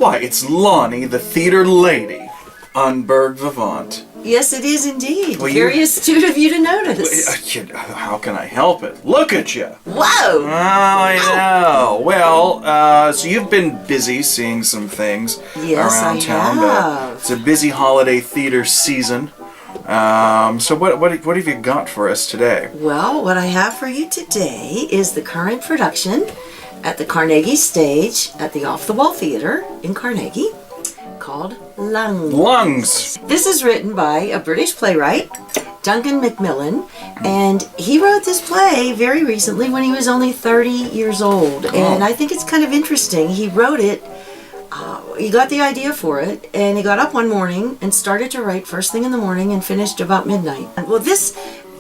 Why, it's Lonnie, the theater lady, on BURGH Vivant. Yes, it is indeed. Well, very astute of you to notice. How can I help it? Look at you. Whoa! Oh, I know. Well, so you've been busy seeing some things around town. Have. It's a busy holiday theater season. So what have you got for us today? Well, what I have for you today is the current production at the Carnegie Stage at the Off the Wall Theater in Carnegie, called Lungs. Lungs. This is written by a British playwright, Duncan Macmillan, and he wrote this play very recently when he was only 30 years old. And I think it's kind of interesting. He wrote it, he got the idea for it, and he got up one morning and started to write first thing in the morning and finished about midnight. Well, this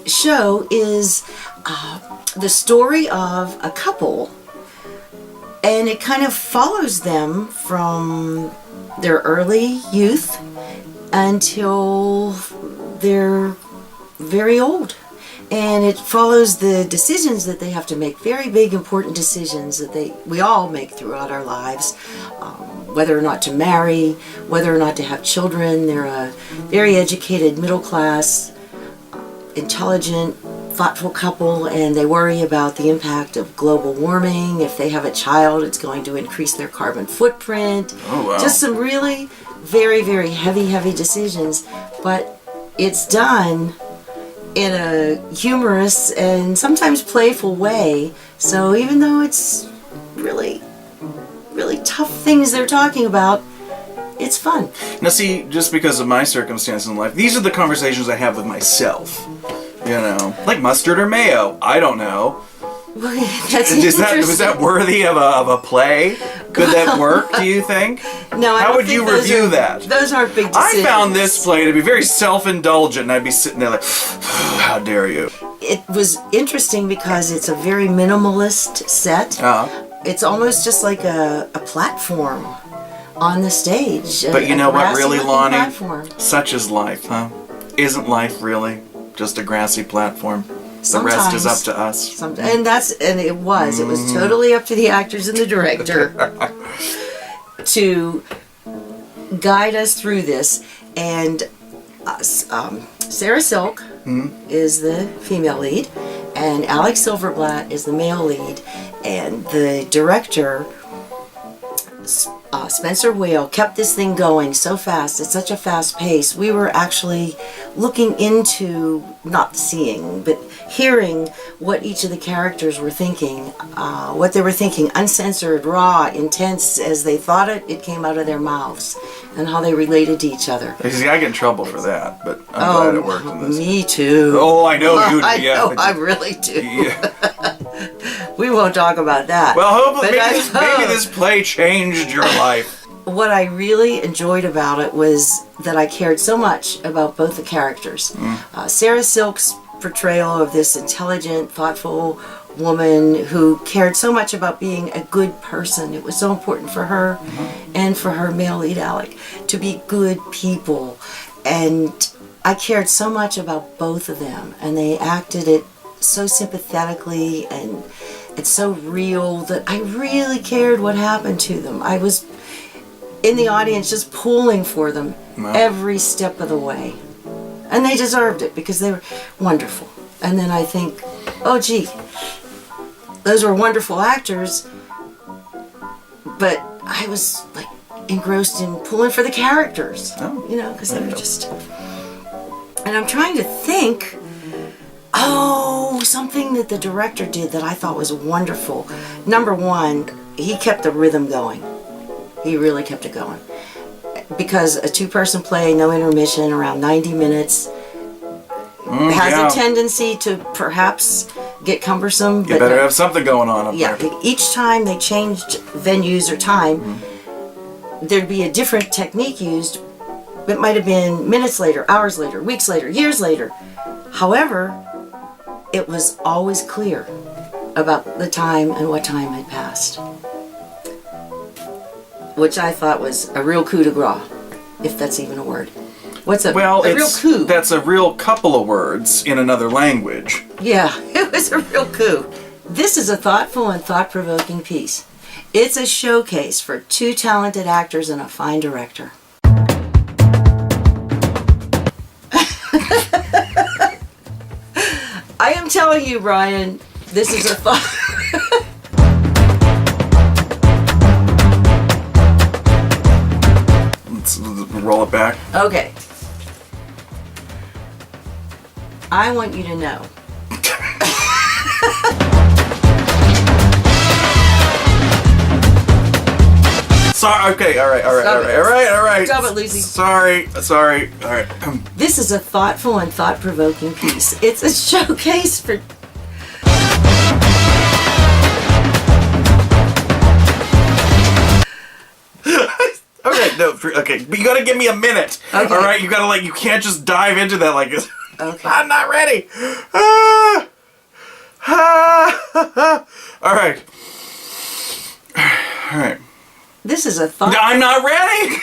show is the story of a couple, and it kind of follows them from their early youth until they're very old. And it follows the decisions that they have to make, very big, important decisions that we all make throughout our lives, whether or not to marry, whether or not to have children. They're a very educated, middle-class, intelligent, thoughtful couple, and they worry about the impact of global warming. If they have a child, it's going to increase their carbon footprint. Oh, wow. Just some really very, very heavy decisions, but it's done in a humorous and sometimes playful way. So even though it's really tough things they're talking about, it's fun. Now see, just because of my circumstances in life, these are the conversations I have with myself. You know, like mustard or mayo. I don't know. Was that worthy of a play? Could that work, do you think? No, I How don't would think you review that? Those aren't big decisions. I found this play to be very self-indulgent, and I'd be sitting there like, how dare you? It was interesting because it's a very minimalist set. It's almost just like a platform on the stage. But you know what, really, Lonnie? Platform. Such is life, huh? Isn't life really just a grassy platform? The rest is up to us. And it was totally up to the actors and the director to guide us through this. And Sarah Silk is the female lead, and Alex Silverblatt is the male lead, and the director, Spencer Whale, kept this thing going so fast, at such a fast pace. We were actually looking into, not seeing, but hearing what each of the characters were thinking, what they were thinking, uncensored, raw, intense, as they thought it came out of their mouths, and how they related to each other. See, I get in trouble for that, but I'm glad it worked in this. Me too. Oh, I know you do. I know, I really do. Yeah. We won't talk about that. Well, hopefully, maybe this play changed your life. What I really enjoyed about it was that I cared so much about both the characters. Sarah Silk's portrayal of this intelligent, thoughtful woman who cared so much about being a good person. It was so important for her and for her male lead, Alec, to be good people. And I cared so much about both of them, and they acted it so sympathetically and it's so real that I really cared what happened to them. I was in the audience just pulling for them every step of the way. And they deserved it because they were wonderful. And then I think, oh gee, those were wonderful actors, but I was like engrossed in pulling for the characters, you know, because they were just... And I'm trying to think, something that the director did that I thought was wonderful. Number one, he kept the rhythm going. He really kept it going. Because a two-person play, no intermission, around 90 minutes, has a tendency to perhaps get cumbersome. You better have something going on up there. Each time they changed venues or time, there'd be a different technique used. It might have been minutes later, hours later, weeks later, years later. However, it was always clear about the time and what time had passed. Which I thought was a real coup de grace, if that's even a word. What's a real coup? That's a real couple of words in another language. Yeah, it was a real coup. This is a thoughtful and thought-provoking piece. It's a showcase for two talented actors and a fine director. I am telling you, Brian, this is a fun... Let's roll it back. Okay. I want you to know. Sorry. Okay. All right. Stop it, Lucy. Sorry. All right. This is a thoughtful and thought-provoking piece. It's a showcase for... Okay, no, okay, but you gotta give me a minute. Okay. All right, you gotta you can't just dive into that like. Okay. I'm not ready. All right. This is a thought... I'm not ready.